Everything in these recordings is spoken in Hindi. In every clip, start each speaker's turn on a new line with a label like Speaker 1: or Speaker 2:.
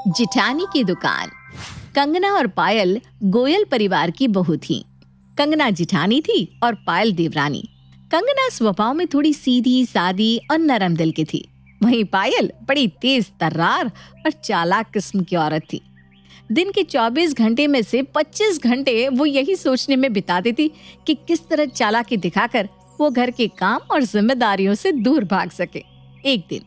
Speaker 1: जिठानी की दुकान। कंगना और पायल गोयल परिवार की बहू थी। कंगना जिठानी थी और पायल देवरानी। कंगना स्वभाव में थोड़ी सीधी सादी और नरम दिल की थी, वहीं पायल बड़ी तेज तर्रार और चालाक किस्म की औरत थी। दिन के 24 घंटे में से 25 घंटे वो यही सोचने में बिता देती कि किस तरह चालाकी दिखाकर वो घर के काम और जिम्मेदारियों से दूर भाग सके। एक दिन,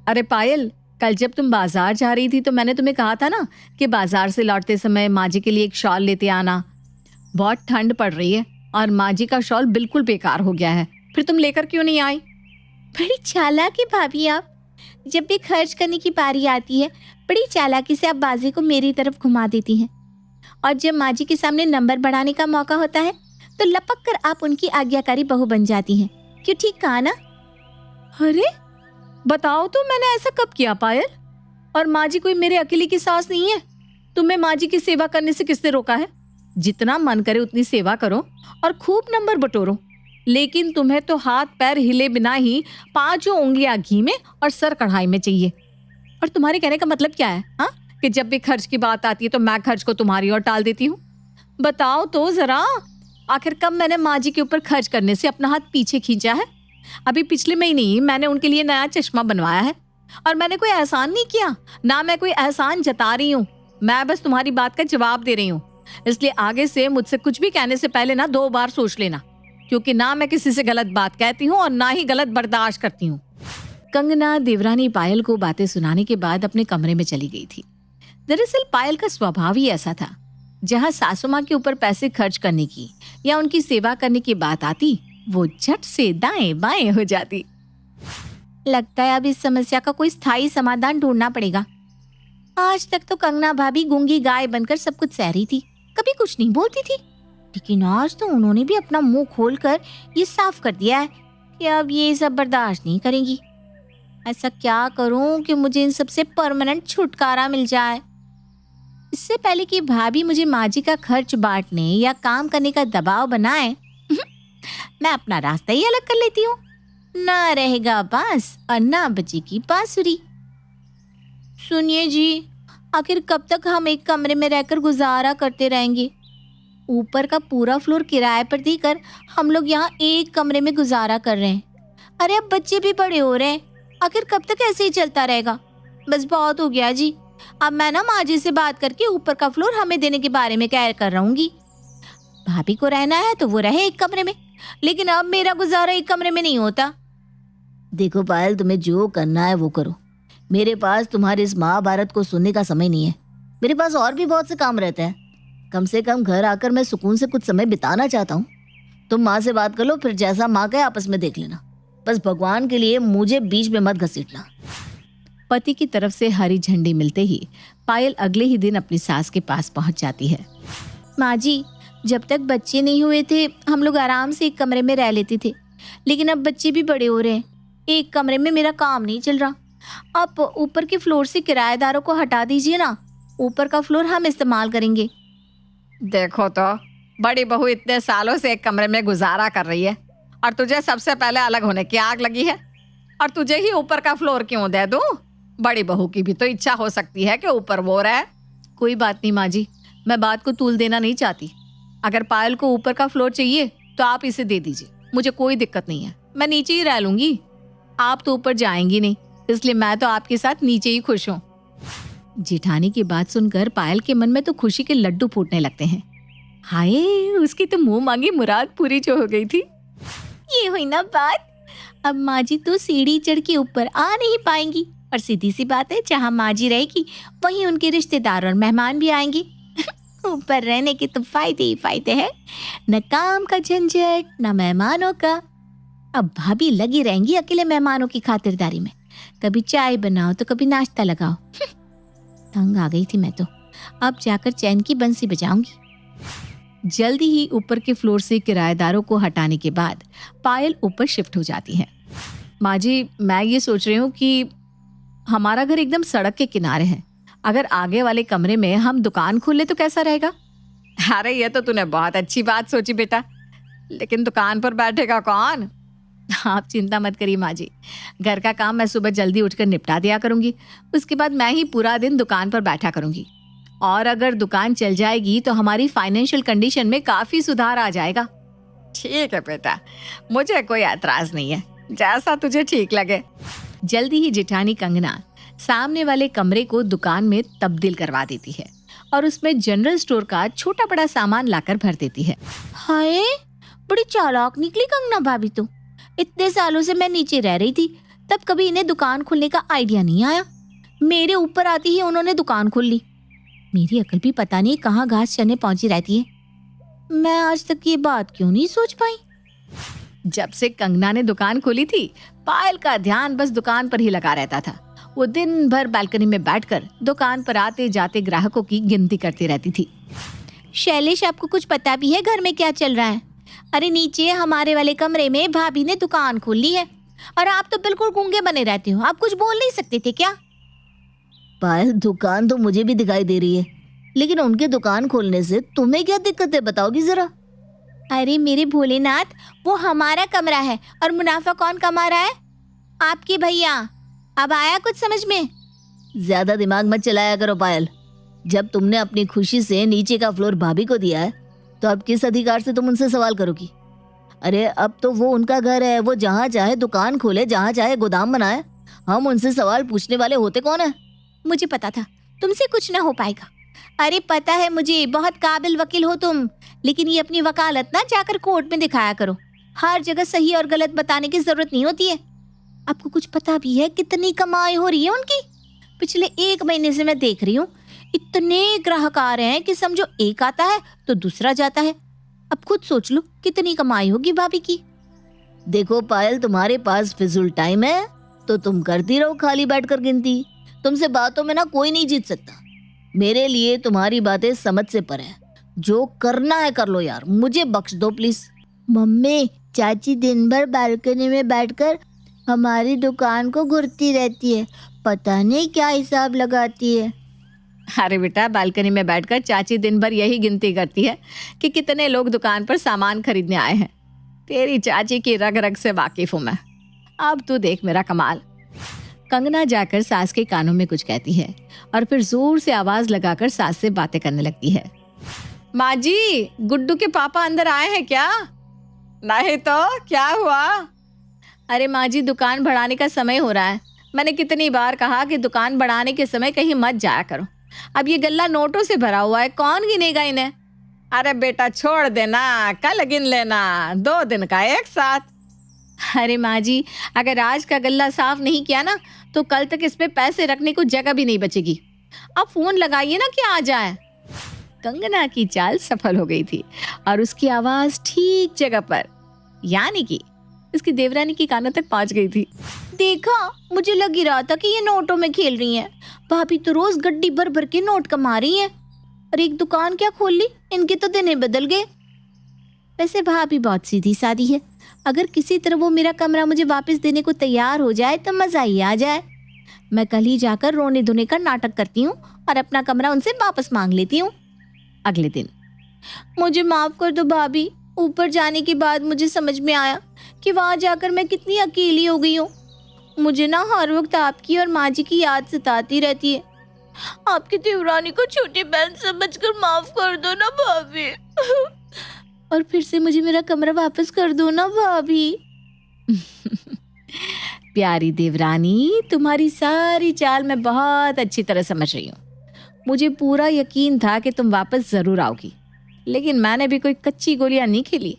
Speaker 1: अरे पायल, कल जब तुम बाजार जा रही थी तो मैंने तुम्हें कहा था ना कि बाजार से लौटते समय माँ जी के लिए एक शॉल लेते आना। बहुत ठंड पड़ रही है और माँ जी का शॉल बिल्कुल बेकार हो गया है, फिर तुम लेकर क्यों नहीं आई?
Speaker 2: बड़ी चालाक है भाभी आप। जब भी खर्च करने की बारी आती है बड़ी चालाकी से आप बाजी को मेरी तरफ घुमा देती हैं, और जब माँ जी के सामने नंबर बढ़ाने का मौका होता है तो लपक कर आप उनकी आज्ञाकारी बहू बन जाती हैं। क्यों, ठीक कहा ना?
Speaker 1: अरे बताओ तो, मैंने ऐसा कब किया पायल? और माँ जी कोई मेरे अकेले की सास नहीं है। तुम्हें माँ जी की सेवा करने से किसने रोका है? जितना मन करे उतनी सेवा करो और खूब नंबर बटोरो, लेकिन तुम्हें तो हाथ पैर हिले बिना ही 5 उंगलियां घी में और सर कढ़ाई में चाहिए। और तुम्हारे कहने का मतलब क्या है, हाँ? कि जब भी खर्च की बात आती है तो मैं खर्च को तुम्हारी ओर टाल देती हूँ। बताओ तो जरा, आखिर कब मैंने माँ जी के ऊपर खर्च करने से अपना हाथ पीछे खींचा है? अभी पिछले महीने ही मैंने उनके लिए नया चश्मा बनवाया है, और मैंने कोई एहसान नहीं किया, ना मैं कोई एहसान जता रही हूँ। मैं बस तुम्हारी बात का जवाब दे रही हूँ। इसलिए आगे से मुझसे कुछ भी कहने से पहले ना 2 बार सोच लेना, क्योंकि ना मैं किसी से गलत बात कहती हूँ और ना ही गलत बर्दाश्त करती हूँ। कंगना देवरानी पायल को बातें सुनाने के बाद अपने कमरे में चली गई थी। दरअसल पायल का स्वभाव ही ऐसा था, जहाँ सासू माँ के ऊपर पैसे खर्च करने की या उनकी सेवा करने की बात आती, वो झट से दाएं बाएं हो जाती।
Speaker 2: लगता है अब इस समस्या का कोई स्थायी समाधान ढूंढना पड़ेगा। आज तक तो कंगना भाभी गूंगी गाय बनकर सब कुछ सह रही थी, कभी कुछ नहीं बोलती थी, लेकिन आज तो उन्होंने भी अपना मुंह खोलकर ये साफ कर दिया है कि अब ये सब बर्दाश्त नहीं करेंगी। ऐसा क्या करूं कि मुझे इन सब से परमानेंट छुटकारा मिल जाए? इससे पहले कि भाभी मुझे माँ जी का खर्च बांटने या काम करने का दबाव बनाए, मैं अपना रास्ता ही अलग कर लेती हूँ। ना रहेगा बांस और ना बजेगी बांसुरी। सुनिए जी, आखिर कब तक हम एक कमरे में रहकर गुजारा करते रहेंगे? ऊपर का पूरा फ्लोर किराए पर देकर हम लोग यहाँ एक कमरे में गुजारा कर रहे हैं। अरे अब बच्चे भी बड़े हो रहे हैं, आखिर कब तक ऐसे ही चलता रहेगा? बस बहुत हो गया जी। अब मैं ना माँ जी से बात करके ऊपर का फ्लोर हमें देने के बारे में कह कर रहूंगी। भाभी को रहना है तो वो रहे एक कमरे में, लेकिन अब मेरा गुजारा एक कमरे में नहीं होता।
Speaker 3: देखो पायल, तुम्हें जो करना है वो करो। मेरे पास तुम्हारे इस महाभारत को सुनने का समय नहीं है। मेरे पास और भी बहुत से काम रहते हैं। कम से कम घर आकर मैं सुकून से कुछ समय बिताना चाहता हूँ। तुम माँ से बात कर लो, फिर जैसा माँ कहे आपस में देख लेना। बस भगवान के लिए मुझे बीच में मत घसीटना।
Speaker 1: पति की तरफ से हरी झंडी मिलते ही पायल अगले ही दिन अपनी सास के पास पहुंच जाती है।
Speaker 2: माँ जी, जब तक बच्चे नहीं हुए थे हम लोग आराम से एक कमरे में रह लेते थे, लेकिन अब बच्चे भी बड़े हो रहे हैं, एक कमरे में मेरा काम नहीं चल रहा। आप ऊपर के फ्लोर से किराएदारों को हटा दीजिए ना, ऊपर का फ्लोर हम इस्तेमाल करेंगे।
Speaker 1: देखो तो, बड़ी बहू इतने सालों से एक कमरे में गुजारा कर रही है और तुझे सबसे पहले अलग होने की आग लगी है, और तुझे ही ऊपर का फ्लोर क्यों दे दूं? बड़ी बहू की भी तो इच्छा हो सकती है कि ऊपर वो रहे। कोई बात नहीं माँ जी, मैं बात को तूल देना नहीं चाहती। अगर पायल को ऊपर का फ्लोर चाहिए तो आप इसे दे दीजिए, मुझे कोई दिक्कत नहीं है, मैं नीचे ही रह लूंगी। आप तो ऊपर जाएंगी नहीं, इसलिए मैं तो आपके साथ नीचे ही खुश हूँ। जेठानी की बात सुनकर पायल के मन में तो खुशी के लड्डू फूटने लगते हैं। हाय, उसकी तो मुंह मांगी मुराद पूरी जो हो गई थी।
Speaker 2: ये हुई ना बात। अब माँ जी तो सीढ़ी चढ़ के ऊपर आ नहीं पाएंगी, और सीधी सी बात है, जहाँ माँ जी रहेगी वहीं उनके रिश्तेदार और मेहमान भी आएंगे। ऊपर रहने के तो फायदे ही फायदे हैं, न काम का झंझट न मेहमानों का। अब भाभी लगी रहेंगी अकेले मेहमानों की खातिरदारी में, कभी चाय बनाओ तो कभी नाश्ता लगाओ। तंग आ गई थी मैं तो, अब जाकर चैन की बंसी बजाऊंगी।
Speaker 1: जल्दी ही ऊपर के फ्लोर से किराएदारों को हटाने के बाद पायल ऊपर शिफ्ट हो जाती है। माँ जी, मैं ये सोच रही हूँ कि हमारा घर एकदम सड़क के किनारे है, अगर आगे वाले कमरे में हम दुकान खोले तो कैसा रहेगा? अरे ये तो तूने बहुत अच्छी बात सोची बेटा, लेकिन दुकान पर बैठेगा कौन? आप चिंता मत करिए माँ जी, घर का काम मैं सुबह जल्दी उठकर निपटा दिया करूंगी। उसके बाद मैं ही पूरा दिन दुकान पर बैठा करूंगी। और अगर दुकान चल जाएगी तो हमारी फाइनेंशियल कंडीशन में काफी सुधार आ जाएगा। ठीक है बेटा, मुझे कोई एतराज नहीं है, जैसा तुझे ठीक लगे। जल्दी ही जेठानी कंगना सामने वाले कमरे को दुकान में तब्दील करवा देती है और उसमें जनरल स्टोर का छोटा बड़ा सामान लाकर भर देती है।
Speaker 2: हाय, बड़ी चालाक निकली कंगना भाभी तो। इतने सालों से मैं नीचे रह रही थी, तब कभी इन्हें दुकान खोलने का आइडिया नहीं आया। मेरे ऊपर आती ही उन्होंने दुकान खोल ली। मेरी अकल भी पता नहीं कहाँ घास चरने पहुंची रहती है। मैं आज तक ये बात क्यों नहीं सोच पाई।
Speaker 1: जब से कंगना ने दुकान खोली थी, पायल का ध्यान बस दुकान पर ही लगा रहता था। वो दिन भर बालकनी में बैठकर दुकान पर आते जाते ग्राहकों की गिनती करती रहती थी।
Speaker 2: शैलेश, आपको कुछ पता भी है घर में क्या चल रहा है? अरे नीचे हमारे वाले कमरे में भाभी ने दुकान खोल ली है और आप तो बिल्कुल गूंगे बने रहते हो। आप कुछ बोल नहीं सकते थे क्या?
Speaker 3: पायल, दुकान तो मुझे भी दिखाई दे रही है, लेकिन उनके दुकान खोलने से तुम्हें क्या दिक्कत है, बताओगी जरा?
Speaker 2: अरे मेरे भोलेनाथ, वो हमारा कमरा है और मुनाफा कौन कमा रहा है? आपके भैया। अब आया कुछ समझ में?
Speaker 3: ज्यादा दिमाग मत चलाया करो पायल। जब तुमने अपनी खुशी से नीचे का फ्लोर भाभी को दिया है, तो अब किस अधिकार से तुम उनसे सवाल करोगी? अरे अब तो वो उनका घर है, वो जहाँ चाहे दुकान खोले, जहाँ चाहे गोदाम बनाए। हम उनसे सवाल पूछने वाले होते कौन है?
Speaker 2: मुझे पता था तुमसे कुछ ना हो पाएगा। अरे पता है मुझे, बहुत काबिल वकील हो तुम, लेकिन ये अपनी वकालत ना जाकर कोर्ट में दिखाया करो। हर जगह सही और गलत बताने की जरूरत नहीं होती है। आपको कुछ पता भी है कितनी कमाई हो रही है उनकी? पिछले 1 महीने से मैं देख रही हूँ, इतने ग्राहक आ रहे हैं कि समझो एक आता है तो दूसरा जाता है। अब खुद सोच लो कितनी कमाई होगी भाभी की।
Speaker 3: देखो पायल, तुम्हारे पास फिजूल टाइम है तो तुम करती रहो खाली बैठकर गिनती। तुमसे बातों में ना कोई नहीं जीत सकता। मेरे लिए तुम्हारी बातें समझ से परे है। जो करना है कर लो यार, मुझे बख्श दो प्लीज।
Speaker 2: मम्मी, चाची दिन भर बालकनी में बैठकर हमारी दुकान को घुरती रहती है, पता नहीं क्या हिसाब लगाती है।
Speaker 1: अरे बेटा, बालकनी में बैठकर चाची दिन भर यही गिनती करती है कि कितने लोग दुकान पर सामान खरीदने आए हैं। तेरी चाची की रग रग से वाकिफ हूं मैं। अब तू देख मेरा कमाल। कंगना जाकर सास के कानों में कुछ कहती है और फिर जोर से आवाज लगाकर सास से बातें करने लगती है। माँ जी, गुड्डू के पापा अंदर आए हैं क्या? नहीं तो क्या हुआ? अरे माँ जी, दुकान बढ़ाने का समय हो रहा है। मैंने कितनी बार कहा कि दुकान बढ़ाने के समय कहीं मत जाया करो। अब ये गल्ला नोटों से भरा हुआ है, कौन गिनेगा इन्हें? अरे बेटा छोड़ देना, कल गिन लेना, 2 दिन का एक साथ। अरे माँ जी, अगर आज का गल्ला साफ नहीं किया ना तो कल तक इस पे पैसे रखने को जगह भी नहीं बचेगी। अब फोन लगाइए ना कि आ जाए। कंगना की चाल सफल हो गई थी और उसकी आवाज ठीक जगह पर, यानी कि उसकी देवरानी की कानों तक पहुंच गई थी।
Speaker 2: देखा, मुझे लग ही रहा था कि ये नोटों में खेल रही हैं। भाभी तो रोज गड्डी भर भर के नोट कमा रही हैं और एक दुकान क्या खोल ली, इनके तो दिन ही बदल गए। वैसे भाभी बहुत सीधी सादी है। अगर किसी तरह वो मेरा कमरा मुझे वापस देने को तैयार हो जाए तो मजा ही आ जाए। मैं कल ही जाकर रोने धोने का नाटक करती हूँ और अपना कमरा उनसे वापस मांग लेती हूँ।
Speaker 1: अगले दिन,
Speaker 2: मुझे माफ कर दो भाभी। ऊपर जाने के बाद मुझे समझ में आया कि वहां जाकर मैं कितनी अकेली हो गई हूँ। मुझे ना हर वक्त आपकी और माँ जी की याद सताती रहती है। आपकी देवरानी को छोटी बहन समझकर माफ कर दो ना भाभी। और फिर से मुझे मेरा कमरा वापस कर दो ना भाभी।
Speaker 1: प्यारी देवरानी, तुम्हारी सारी चाल मैं बहुत अच्छी तरह समझ रही हूँ। मुझे पूरा यकीन था कि तुम वापस जरूर आओगी, लेकिन मैंने भी कोई कच्ची गोलियां नहीं खेली।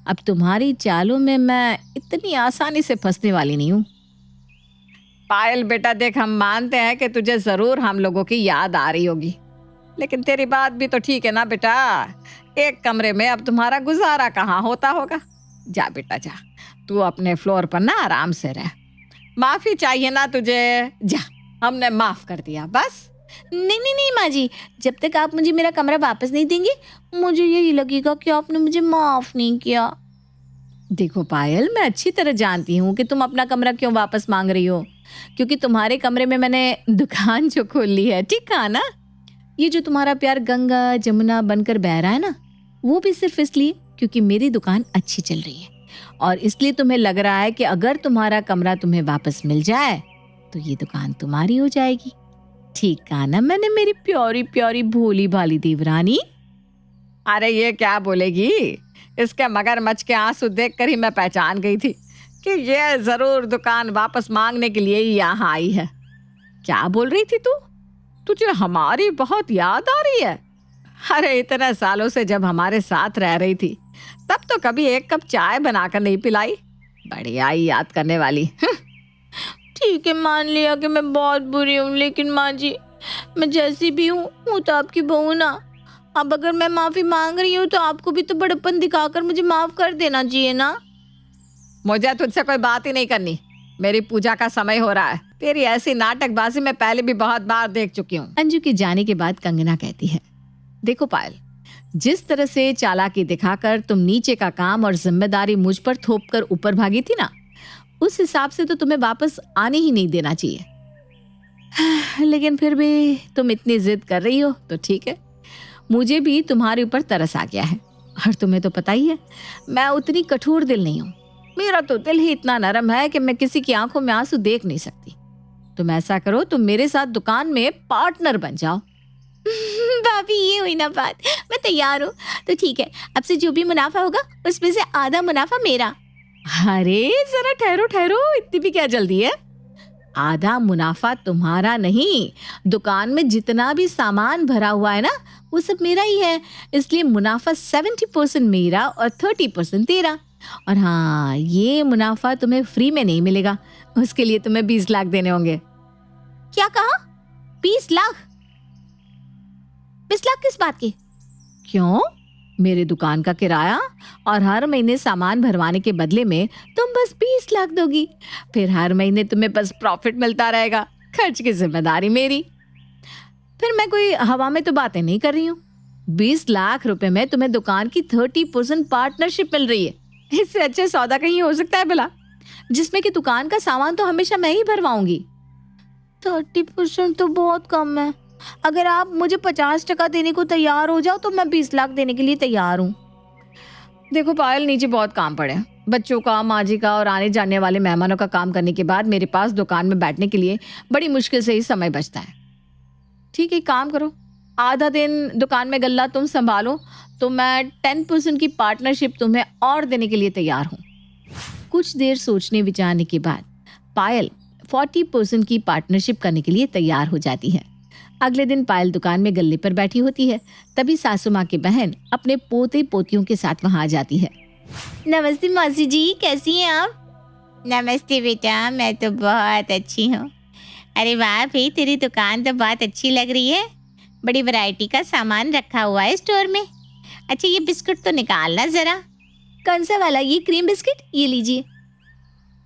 Speaker 1: अब तुम्हारी चालों में मैं इतनी आसानी से फंसने वाली नहीं हूँ। पायल बेटा देख, हम मानते हैं कि तुझे जरूर हम लोगों की याद आ रही होगी, लेकिन तेरी बात भी तो ठीक है ना बेटा। एक कमरे में अब तुम्हारा गुजारा कहाँ होता होगा। जा बेटा जा, तू अपने फ्लोर पर ना आराम से रह। माफी चाहिए ना तुझे, जा, हमने माफ कर दिया बस।
Speaker 2: नहीं नहीं नहीं माँ जी, जब तक आप मुझे मेरा कमरा वापस नहीं देंगे मुझे यही लगेगा कि आपने मुझे माफ नहीं किया।
Speaker 1: देखो पायल, मैं अच्छी तरह जानती हूँ कि तुम अपना कमरा क्यों वापस मांग रही हो, क्योंकि तुम्हारे कमरे में मैंने दुकान जो खोल ली है, ठीक कहा ना? ये जो तुम्हारा प्यार गंगा जमुना बनकर बह रहा है ना, वो भी सिर्फ इसलिए क्योंकि मेरी दुकान अच्छी चल रही है और इसलिए तुम्हें लग रहा है कि अगर तुम्हारा कमरा तुम्हें वापस मिल जाए तो ये दुकान तुम्हारी हो जाएगी। ठीक कहा ना मैंने मेरी प्यारी प्यारी भोली भाली देवरानी? अरे ये क्या बोलेगी, इसके मगरमच्छ के आंसू देखकर ही मैं पहचान गई थी कि ये जरूर दुकान वापस मांगने के लिए ही यहाँ आई है। क्या बोल रही थी तू? तुझे हमारी बहुत याद आ रही है? अरे इतने सालों से जब हमारे साथ रह रही थी तब तो कभी एक कप चाय बनाकर नहीं पिलाई। बढ़िया ही याद करने वाली।
Speaker 2: ठीक है, मान लिया कि मैं बहुत बुरी हूँ, लेकिन माँ जी मैं जैसी भी हूँ तो आपकी बहू ना। अब अगर मैं माफी मांग रही हूँ तो आपको भी तो बड़प्पन दिखाकर मुझे माफ कर देना चाहिए ना।
Speaker 1: मुझे तुझसे कोई बात ही नहीं करनी। मेरी पूजा का समय हो रहा है। तेरी ऐसी नाटकबाजी मैं पहले भी बहुत बार देख चुकी हूँ। अंजू के जाने के बाद कंगना कहती है, देखो पायल, जिस तरह से चालाकी दिखाकर तुम नीचे का काम और जिम्मेदारी मुझ पर थोप कर ऊपर भागी थी ना, उस हिसाब से तो तुम्हें वापस आने ही नहीं देना चाहिए। लेकिन फिर भी तुम इतनी जिद कर रही हो तो ठीक है, मुझे भी तुम्हारे ऊपर तरस आ गया है। और तुम्हें तो पता ही है मैं उतनी कठोर दिल नहीं हूँ। मेरा तो दिल ही इतना नरम है कि मैं किसी की आंखों में आंसू देख नहीं सकती। तुम ऐसा करो, तुम मेरे साथ दुकान में पार्टनर बन जाओ।
Speaker 2: भाभी ये हुई ना बात, मैं तैयार हूँ। तो ठीक है, अब से जो भी मुनाफा होगा उसमें से आधा मुनाफा मेरा।
Speaker 1: अरे जरा ठहरो ठहरो, इतनी भी क्या जल्दी है? आधा मुनाफा तुम्हारा नहीं, दुकान में जितना भी सामान भरा हुआ है ना वो सब मेरा ही है। इसलिए मुनाफा 70% मेरा और 30% तेरा। और हाँ, ये मुनाफा तुम्हें फ्री में नहीं मिलेगा, उसके लिए तुम्हें 20 लाख देने होंगे।
Speaker 2: क्या कहा? 20 लाख? 20 लाख किस बात के?
Speaker 1: क्यों? मेरे दुकान का किराया और हर महीने सामान भरवाने के बदले में तुम बस 20 लाख दोगी। फिर हर महीने तुम्हें बस प्रॉफिट मिलता रहेगा, खर्च की जिम्मेदारी मेरी। फिर मैं कोई हवा में तो बातें नहीं कर रही हूँ। 20 लाख रुपए में तुम्हें दुकान की 30% पार्टनरशिप मिल रही है। इससे अच्छा सौदा कहीं हो सकता है भला, जिसमें कि दुकान का सामान तो हमेशा मैं ही भरवाऊंगी।
Speaker 2: 30% तो बहुत कम है। अगर आप मुझे 50% देने को तैयार हो जाओ तो मैं 20 लाख देने के लिए तैयार हूँ।
Speaker 1: देखो पायल, नीचे बहुत काम पड़े हैं, बच्चों का, माँ जी का और आने जाने वाले मेहमानों का काम करने के बाद मेरे पास दुकान में बैठने के लिए बड़ी मुश्किल से ही समय बचता है। ठीक है, काम करो, आधा दिन दुकान में गल्ला तुम संभालो तो मैं 10% की पार्टनरशिप तुम्हें और देने के लिए तैयार हूँ। कुछ देर सोचने विचारने के बाद पायल 40% की पार्टनरशिप करने के लिए तैयार हो जाती है। अगले दिन पायल दुकान में गल्ले पर बैठी होती है, तभी सासू माँ की बहन अपने पोते पोतियों के साथ वहां आ जाती है।
Speaker 2: नमस्ते मौसी जी, कैसी हैं आप? नमस्ते बेटा, मैं तो बहुत अच्छी हूँ। अरे वाह भाई, तेरी दुकान तो बहुत अच्छी लग रही है। बड़ी वैरायटी का सामान रखा हुआ है स्टोर में। अच्छा ये बिस्कुट तो निकालना जरा। कौन सा वाला? ये क्रीम बिस्किट, ये लीजिए।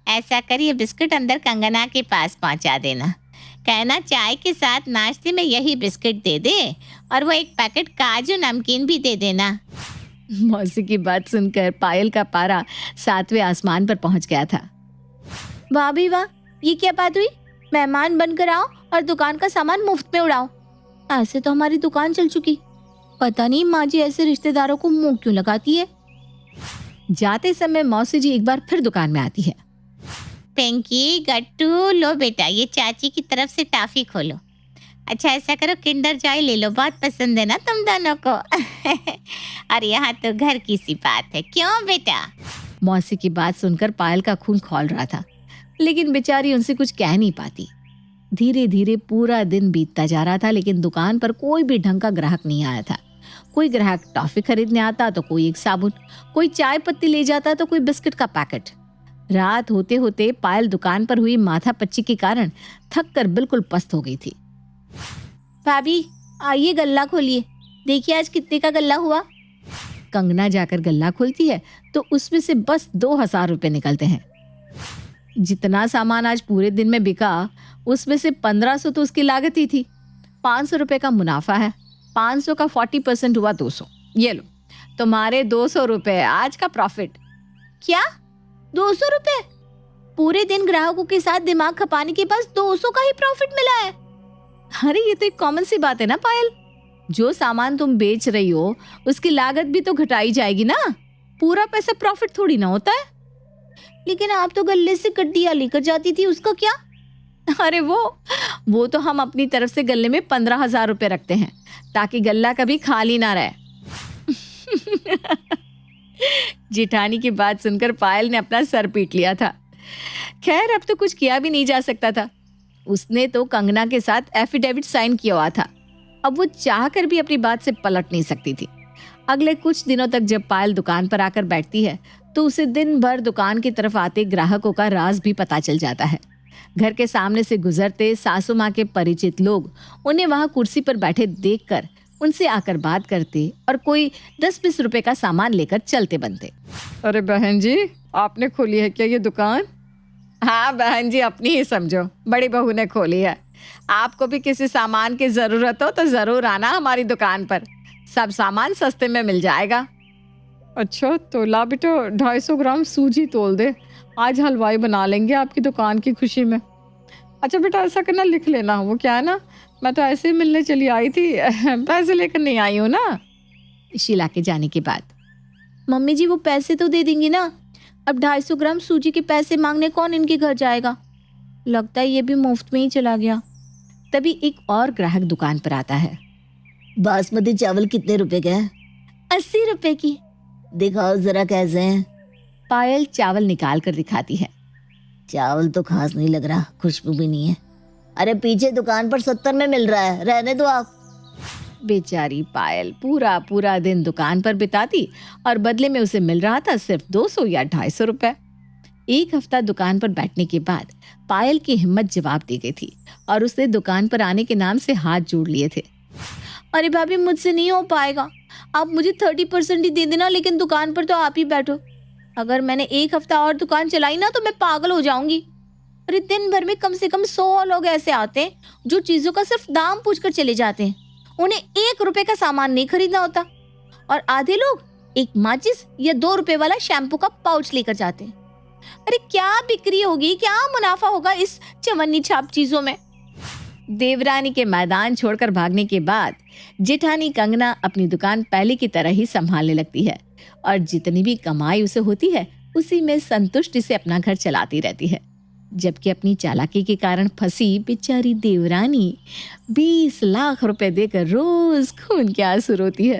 Speaker 2: ऐसा कर, ये बिस्कुट अंदर कंगना के पास पहुंचा देना। कहना चाय के साथ नाश्ते में यही बिस्किट दे दे और वो एक पैकेट काजू नमकीन भी दे देना।
Speaker 1: मौसी की बात सुनकर पायल का पारा 7वें आसमान पर पहुंच गया था।
Speaker 2: वाह भी वाह, ये क्या बात हुई? मेहमान बनकर आओ और दुकान का सामान मुफ्त में उड़ाओ। ऐसे तो हमारी दुकान चल चुकी। पता नहीं माँ जी ऐसे रिश्तेदारों को मुंह क्यों लगाती है।
Speaker 1: जाते समय मौसी जी एक बार फिर दुकान में आती है।
Speaker 2: पिंकी, गट्टू, लो बेटा ये चाची की तरफ से टॉफी खोलो। अच्छा ऐसा करो, किंडर जॉय ले लो, बहुत पसंद है ना तुम दोनों को। और यहाँ तो घर की सी बात है, क्यों बेटा?
Speaker 1: मौसी की बात सुनकर पायल का खून खौल रहा था, लेकिन बेचारी उनसे कुछ कह नहीं पाती। धीरे धीरे पूरा दिन बीतता जा रहा था, लेकिन दुकान पर कोई भी ढंग का ग्राहक नहीं आया था। कोई ग्राहक टॉफी खरीदने आता तो कोई एक साबुन, कोई चाय पत्ती ले जाता तो कोई बिस्किट का पैकेट। रात होते होते पायल दुकान पर हुई माथा पच्ची के कारण थक कर बिल्कुल पस्त हो गई थी।
Speaker 2: भाभी आइए गल्ला खोलिए, देखिए आज कितने का गल्ला हुआ।
Speaker 1: कंगना जाकर गल्ला खोलती है तो उसमें से बस 2000 रुपए निकलते हैं। जितना सामान आज पूरे दिन में बिका उसमें से 1500 तो उसकी लागत ही थी। 500 रुपए का मुनाफा है, 500 का 40% हुआ 200। ये लो तुम्हारे 200 रुपए आज का प्रॉफिट।
Speaker 2: क्या 200 रुपए? पूरे दिन ग्राहकों के साथ दिमाग खपाने के पास 200 का ही प्रॉफिट मिला है।
Speaker 1: अरे ये तो एक कॉमन सी बात है ना पायल, जो सामान तुम बेच रही हो उसकी लागत भी तो घटाई जाएगी ना, पूरा पैसा प्रॉफिट थोड़ी ना होता है।
Speaker 2: लेकिन आप तो गले से कड्डियाँ लेकर जाती थी, उसका क्या?
Speaker 1: अरे वो तो हम अपनी तरफ से गले में 15,000 रुपए रखते हैं ताकि गल्ला कभी खाली ना रहे। जेठानी की बात सुनकर पायल ने अपना सर पीट लिया था। खैर अब तो कुछ किया भी नहीं जा सकता था। उसने तो कंगना के साथ एफिडेविट साइन किया हुआ था। अब वो चाहकर भी अपनी बात से पलट नहीं सकती थी। अगले कुछ दिनों तक जब पायल दुकान पर आकर बैठती है तो उसे दिन भर दुकान की तरफ आते ग्राहकों का राज भी पता चल जाता है। घर के सामने से गुजरते सासू माँ के परिचित लोग उन्हें वहां कुर्सी पर बैठे देखकर उनसे आकर बात करते और कोई 10-20 रुपए का सामान लेकर चलते बनते। अरे बहन जी, आपने खोली है क्या ये दुकान? हाँ बहन जी, अपनी ही समझो, बड़ी बहू ने खोली है। आपको भी किसी सामान की जरूरत हो तो जरूर आना हमारी दुकान पर, सब सामान सस्ते में मिल जाएगा। अच्छा तो ला बेटा 250 ग्राम सूजी तोल दे, आज हलवाई बना लेंगे आपकी दुकान की खुशी में। अच्छा बेटा ऐसा करना, लिख लेना। वो क्या है ना, मैं तो ऐसे ही मिलने चली आई थी, पैसे लेकर नहीं आई हूँ ना। शीला के जाने के बाद
Speaker 2: मम्मी जी वो पैसे तो दे देंगी ना? अब 250 ग्राम सूजी के पैसे मांगने कौन इनके घर जाएगा? लगता है ये भी मुफ्त में ही चला गया।
Speaker 1: तभी एक और ग्राहक दुकान पर आता है।
Speaker 3: बासमती चावल कितने रुपए के हैं?
Speaker 2: 80 रुपए की।
Speaker 3: दिखाओ जरा कैसे हैं।
Speaker 1: पायल चावल निकाल कर दिखाती है।
Speaker 3: चावल तो खास नहीं लग रहा, खुशबू भी नहीं है। अरे पीछे दुकान पर 70 में मिल रहा है, रहने दो आप।
Speaker 1: बेचारी पायल पूरा दिन दुकान पर बिताती और बदले में उसे मिल रहा था सिर्फ 200 या 250 रुपए। एक हफ्ता दुकान पर बैठने के बाद पायल की हिम्मत जवाब दे गई थी और उसने दुकान पर आने के नाम से हाथ जोड़ लिए थे।
Speaker 2: अरे भाभी मुझसे नहीं हो पाएगा, आप मुझे 30% ही दे देना, लेकिन दुकान पर तो आप ही बैठो। अगर मैंने एक हफ्ता और दुकान चलाई ना तो मैं पागल हो जाऊंगी। अरे दिन भर में कम से कम 100 लोग ऐसे आते हैं जो चीजों का सिर्फ दाम पूछकर चले जाते हैं, उन्हें 1 रुपए का सामान नहीं खरीदना होता। और आधे लोग एक माचिस या 2 रुपए वाला शैम्पू का पाउच लेकर जाते हैं। अरे क्या बिक्री होगी, क्या मुनाफा होगा इस चवन्नी छाप चीजों में।
Speaker 1: देवरानी के मैदान छोड़कर भागने के बाद जेठानी कंगना अपनी दुकान पहले की तरह ही संभालने लगती है और जितनी भी कमाई उसे होती है उसी में संतुष्टि से अपना घर चलाती रहती है। जबकि अपनी चालाकी के कारण फंसी बेचारी देवरानी 20 लाख रुपए देकर रोज खून के आंसू रोती है।